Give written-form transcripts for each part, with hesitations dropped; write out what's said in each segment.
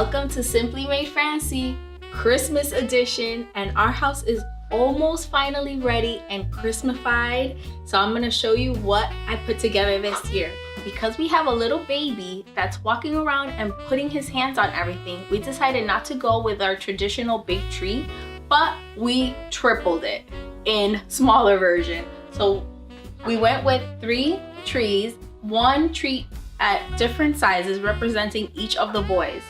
Welcome to Simply Made Fancy Christmas edition, and our house is almost finally ready and Christmasified. So I'm gonna show you what I put together this year. Because we have a little baby that's walking around and putting his hands on everything, we decided not to go with our traditional big tree, but we tripled it in smaller version. So we went with 3 trees, 1 tree at different sizes representing each of the boys.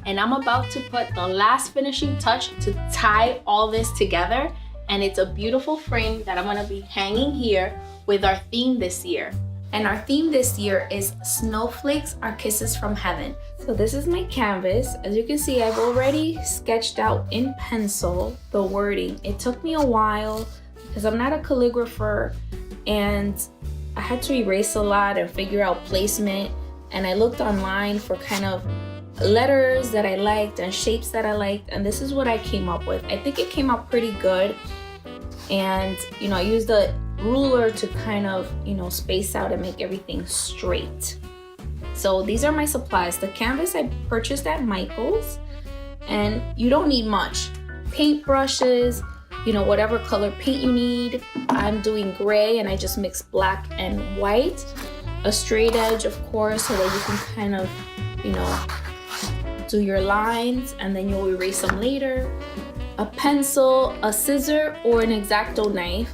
And I'm about to put the last finishing touch to tie all this together. And it's a beautiful frame that I'm gonna be hanging here with our theme this year. And our theme this year is Snowflakes Are Kisses from Heaven. So this is my canvas. As you can see, I've already sketched out in pencil the wording. It took me a while because I'm not a calligrapher and I had to erase a lot and figure out placement. And I looked online for kind of letters that I liked and shapes that I liked. And this is what I came up with. I think it came out pretty good. And, I used a ruler to kind of, space out and make everything straight. So these are my supplies. The canvas I purchased at Michael's, and you don't need much. Paint brushes, whatever color paint you need. I'm doing gray and I just mixed black and white. A straight edge, of course, so that you can kind of, do your lines and then you'll erase them later. A pencil, a scissor, or an X-Acto knife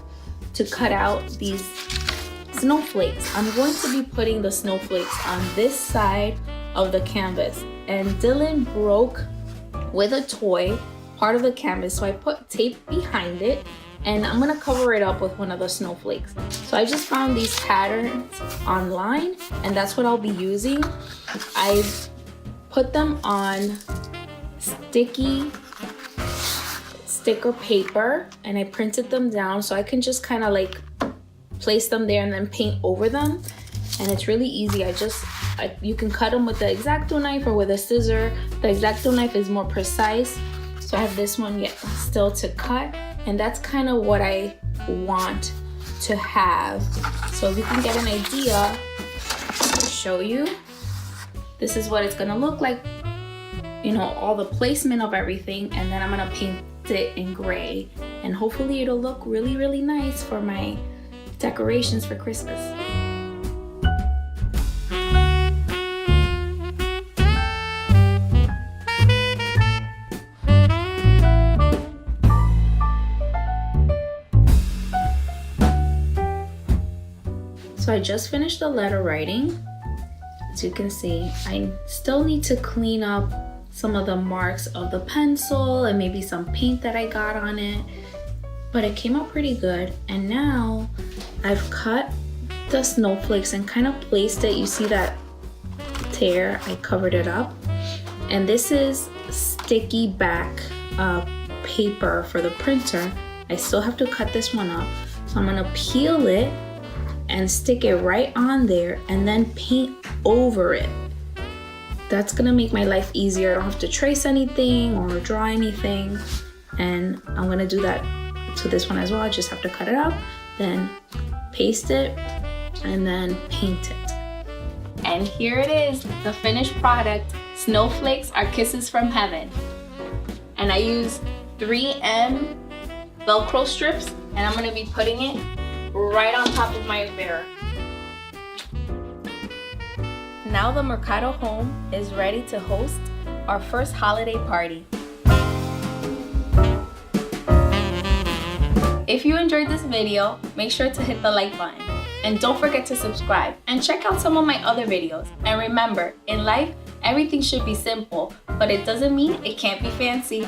to cut out these snowflakes. I'm going to be putting the snowflakes on this side of the canvas. And Dylan broke with a toy part of the canvas, so I put tape behind it and I'm gonna cover it up with one of the snowflakes. So I just found these patterns online and that's what I'll be using. I've put them on sticky sticker paper and I printed them down so I can just kind of like place them there and then paint over them. And it's really easy. You can cut them with the X-Acto knife or with a scissor. The X-Acto knife is more precise. So I have this one yet still to cut, and that's kind of what I want to have. So if you can get an idea, I'll show you. This is what it's gonna look like, all the placement of everything, and then I'm gonna paint it in gray, and hopefully it'll look really, really nice for my decorations for Christmas. So I just finished the letter writing. As you can see, I still need to clean up some of the marks of the pencil and maybe some paint that I got on it, but it came out pretty good. And now I've cut the snowflakes and kind of placed it. You see that tear? I covered it up. And this is sticky back paper for the printer. I still have to cut this one up. So I'm gonna peel it and stick it right on there and then paint over it. That's gonna make my life easier. I don't have to trace anything or draw anything. And I'm gonna do that to this one as well. I just have to cut it out, then paste it, and then paint it. And here it is, the finished product. Snowflakes Are Kisses from Heaven. And I use 3M Velcro strips, and I'm gonna be putting it right on top of my mirror. Now the Mercado home is ready to host our first holiday party. If you enjoyed this video, make sure to hit the like button. And don't forget to subscribe and check out some of my other videos. And remember, in life, everything should be simple, but it doesn't mean it can't be fancy.